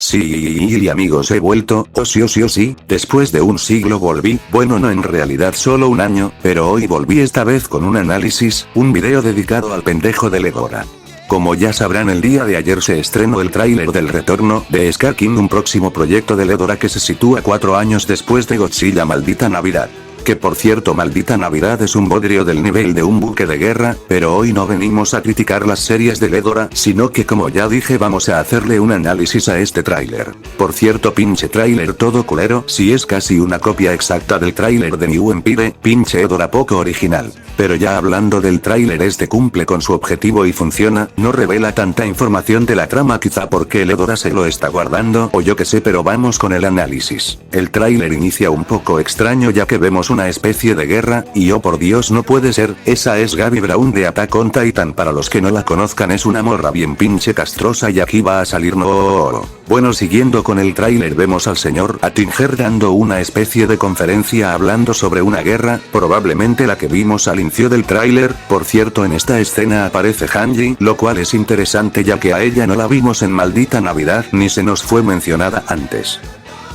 Sí, amigos, he vuelto, oh sí, después de un siglo volví, bueno no en realidad solo un año, pero hoy volví esta vez con un análisis, un video dedicado al pendejo de Ghidorah. Como ya sabrán, el día de ayer se estrenó el tráiler del retorno de Scar King, un próximo proyecto de Ghidorah que se sitúa 4 años después de Godzilla Maldita Navidad. Que por cierto, Maldita Navidad es un bodrio del nivel de un buque de guerra, pero hoy no venimos a criticar las series de Ghidorah, sino que como ya dije vamos a hacerle un análisis a este tráiler. Por cierto, pinche tráiler todo culero, si es casi una copia exacta del tráiler de New Empire, pinche Ghidorah poco original. Pero ya hablando del tráiler, este cumple con su objetivo y funciona, no revela tanta información de la trama, quizá porque el Ghidorah se lo está guardando o yo que sé, pero vamos con el análisis. El tráiler inicia un poco extraño ya que vemos una especie de guerra, y oh por Dios no puede ser, esa es Gaby Brown de Attack on Titan. Para los que no la conozcan, es una morra bien pinche castrosa y aquí va a salir no. Bueno, siguiendo con el tráiler, vemos al señor Attinger dando una especie de conferencia hablando sobre una guerra, probablemente la que vimos al inicio del tráiler. Por cierto, en esta escena aparece Hanji, lo cual es interesante ya que a ella no la vimos en Maldita Navidad ni se nos fue mencionada antes.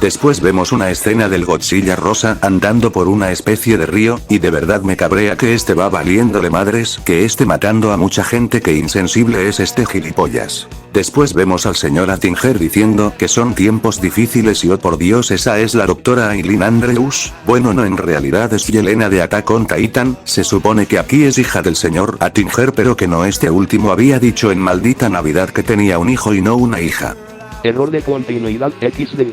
Después vemos una escena del Godzilla rosa andando por una especie de río, y de verdad me cabrea que este va valiéndole madres, que esté matando a mucha gente, que insensible es este gilipollas. Después vemos al señor Attinger diciendo que son tiempos difíciles y oh por Dios, esa es la doctora Aileen Andrews. Bueno, no, en realidad es Yelena de Attack on Titan, se supone que aquí es hija del señor Attinger, pero que no, este último había dicho en Maldita Navidad que tenía un hijo y no una hija. Error de continuidad XD.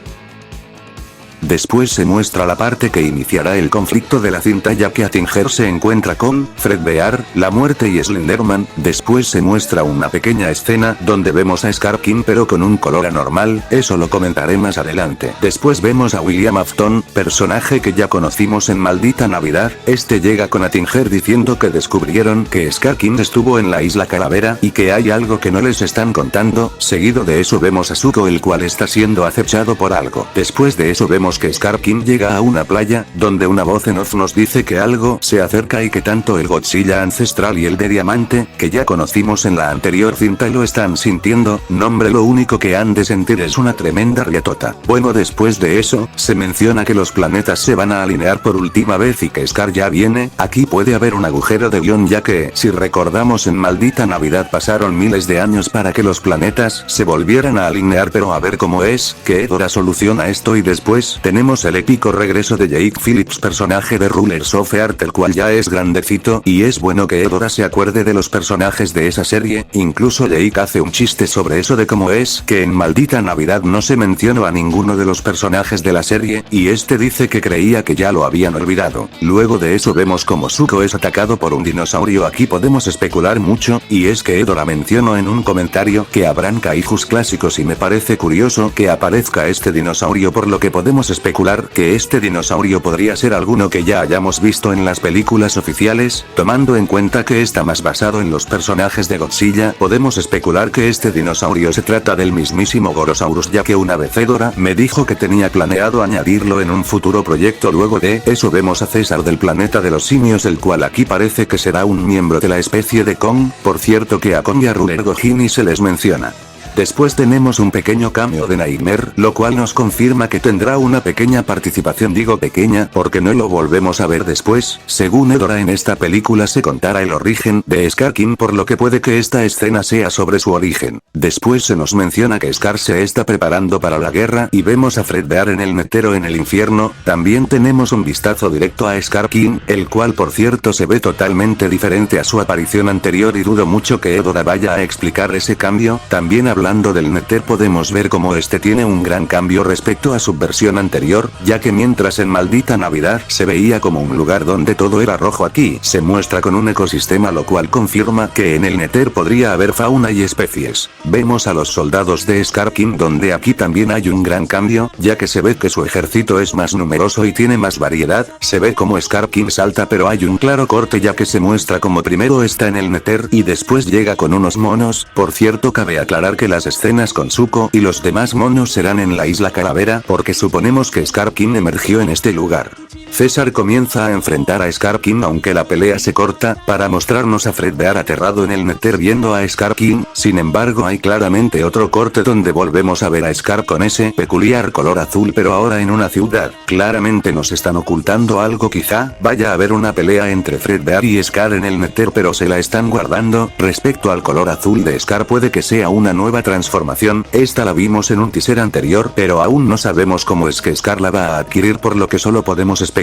Después se muestra la parte que iniciará el conflicto de la cinta, ya que Attinger se encuentra con Fredbear, la muerte y Slenderman. Después se muestra una pequeña escena donde vemos a Scar King pero con un color anormal, eso lo comentaré más adelante. Después vemos a William Afton, personaje que ya conocimos en Maldita Navidad. Este llega con Attinger diciendo que descubrieron que Scar King estuvo en la isla Calavera y que hay algo que no les están contando. Seguido de eso vemos a Zuko, el cual está siendo acechado por algo. Después de eso vemos que Scar King llega a una playa, donde una voz en off nos dice que algo se acerca y que tanto el Godzilla ancestral y el de diamante, que ya conocimos en la anterior cinta, lo están sintiendo. Nombre, lo único que han de sentir es una tremenda riatota. Bueno, después de eso, se menciona que los planetas se van a alinear por última vez y que Scar ya viene. Aquí puede haber un agujero de guión, ya que, si recordamos, en Maldita Navidad pasaron miles de años para que los planetas se volvieran a alinear, pero a ver cómo es que Ghidorah soluciona esto. Y después tenemos el épico regreso de Jake Phillips, personaje de Rulers of Earth, el cual ya es grandecito, y es bueno que Ghidorah se acuerde de los personajes de esa serie. Incluso Jake hace un chiste sobre eso de cómo es que en Maldita Navidad no se mencionó a ninguno de los personajes de la serie, y este dice que creía que ya lo habían olvidado. Luego de eso vemos como Zuko es atacado por un dinosaurio. Aquí podemos especular mucho, y es que Ghidorah mencionó en un comentario que habrán kaijus clásicos, y me parece curioso que aparezca este dinosaurio, por lo que podemos especular que este dinosaurio podría ser alguno que ya hayamos visto en las películas oficiales. Tomando en cuenta que está más basado en los personajes de Godzilla, podemos especular que este dinosaurio se trata del mismísimo Gorosaurus, ya que una vez Ghidorah me dijo que tenía planeado añadirlo en un futuro proyecto. Luego de eso vemos a César del planeta de los simios, el cual aquí parece que será un miembro de la especie de Kong. Por cierto que a Kong y a Ruler Gojini se les menciona. Después tenemos un pequeño cameo de Nightmare, lo cual nos confirma que tendrá una pequeña participación. Digo pequeña porque no lo volvemos a ver después. Según Ghidorah, en esta película se contará el origen de Scar King, por lo que puede que esta escena sea sobre su origen. Después se nos menciona que Scar se está preparando para la guerra y vemos a Fredbear en el netero en el infierno. También tenemos un vistazo directo a Scar King, el cual por cierto se ve totalmente diferente a su aparición anterior, y dudo mucho que Ghidorah vaya a explicar ese cambio. También hablando del Nether, podemos ver cómo este tiene un gran cambio respecto a su versión anterior, ya que mientras en Maldita Navidad se veía como un lugar donde todo era rojo, aquí se muestra con un ecosistema, lo cual confirma que en el Nether podría haber fauna y especies. Vemos a los soldados de Scar King, donde aquí también hay un gran cambio, ya que se ve que su ejército es más numeroso y tiene más variedad. Se ve como Scar King salta, pero hay un claro corte, ya que se muestra como primero está en el Nether y después llega con unos monos. Por cierto, cabe aclarar que las escenas con Zuko y los demás monos serán en la isla Calavera, porque suponemos que Scar King emergió en este lugar. César comienza a enfrentar a Scar King aunque la pelea se corta, para mostrarnos a Fredbear aterrado en el Nether viendo a Scar King. Sin embargo hay claramente otro corte donde volvemos a ver a Scar con ese peculiar color azul pero ahora en una ciudad. Claramente nos están ocultando algo, quizá vaya a haber una pelea entre Fredbear y Scar en el Nether pero se la están guardando. Respecto al color azul de Scar puede que sea una nueva transformación, esta la vimos en un teaser anterior pero aún no sabemos cómo es que Scar la va a adquirir por lo que solo podemos especular.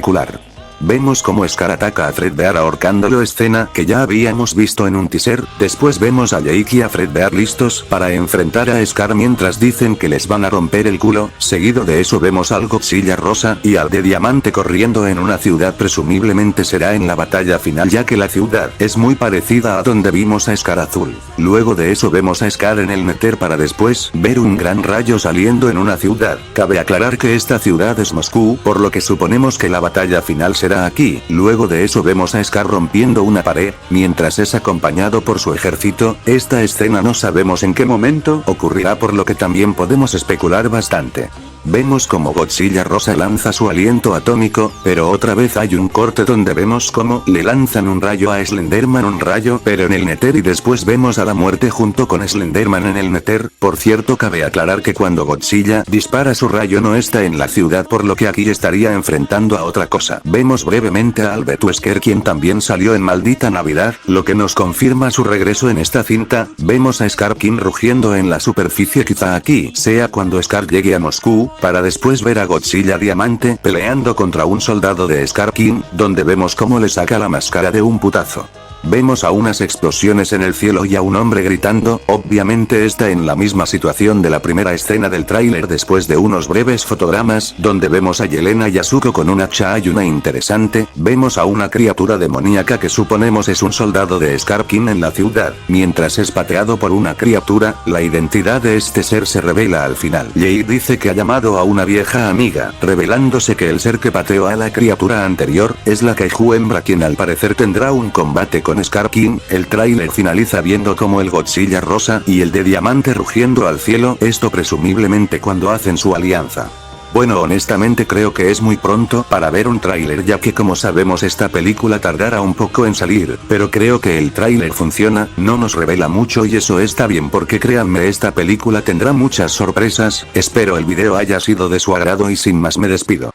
Vemos cómo Scar ataca a Fredbear ahorcándolo, escena que ya habíamos visto en un teaser. Después vemos a Jake y a Fredbear listos para enfrentar a Scar mientras dicen que les van a romper el culo. Seguido de eso vemos al Godzilla rosa y al de diamante corriendo en una ciudad, presumiblemente será en la batalla final ya que la ciudad es muy parecida a donde vimos a Scar azul. Luego de eso vemos a Scar en el Nether para después ver un gran rayo saliendo en una ciudad. Cabe aclarar que esta ciudad es Moscú, por lo que suponemos que la batalla final será aquí. Luego de eso vemos a Scar rompiendo una pared, mientras es acompañado por su ejército. Esta escena no sabemos en qué momento ocurrirá por lo que también podemos especular bastante. Vemos como Godzilla rosa lanza su aliento atómico, pero otra vez hay un corte donde vemos como le lanzan un rayo a Slenderman, un rayo pero en el Nether, y después vemos a la muerte junto con Slenderman en el Nether. Por cierto, cabe aclarar que cuando Godzilla dispara su rayo no está en la ciudad, por lo que aquí estaría enfrentando a otra cosa. Vemos brevemente a Albert Wesker, quien también salió en Maldita Navidad, lo que nos confirma su regreso en esta cinta. Vemos a Scar King rugiendo en la superficie, quizá aquí sea cuando Scar llegue a Moscú, para después ver a Godzilla diamante peleando contra un soldado de Scar King, donde vemos cómo le saca la máscara de un putazo. Vemos a unas explosiones en el cielo y a un hombre gritando, obviamente está en la misma situación de la primera escena del tráiler. Después de unos breves fotogramas, donde vemos a Yelena y a Zuko con un hacha y una interesante, vemos a una criatura demoníaca que suponemos es un soldado de Scar King en la ciudad, mientras es pateado por una criatura. La identidad de este ser se revela al final. Jay dice que ha llamado a una vieja amiga, revelándose que el ser que pateó a la criatura anterior, es la Kaiju hembra, quien al parecer tendrá un combate con Scar King. El tráiler finaliza viendo como el Godzilla rosa y el de diamante rugiendo al cielo, esto presumiblemente cuando hacen su alianza. Bueno, honestamente creo que es muy pronto para ver un tráiler, ya que como sabemos esta película tardará un poco en salir, pero creo que el tráiler funciona, no nos revela mucho y eso está bien porque créanme, esta película tendrá muchas sorpresas. Espero el video haya sido de su agrado y sin más me despido.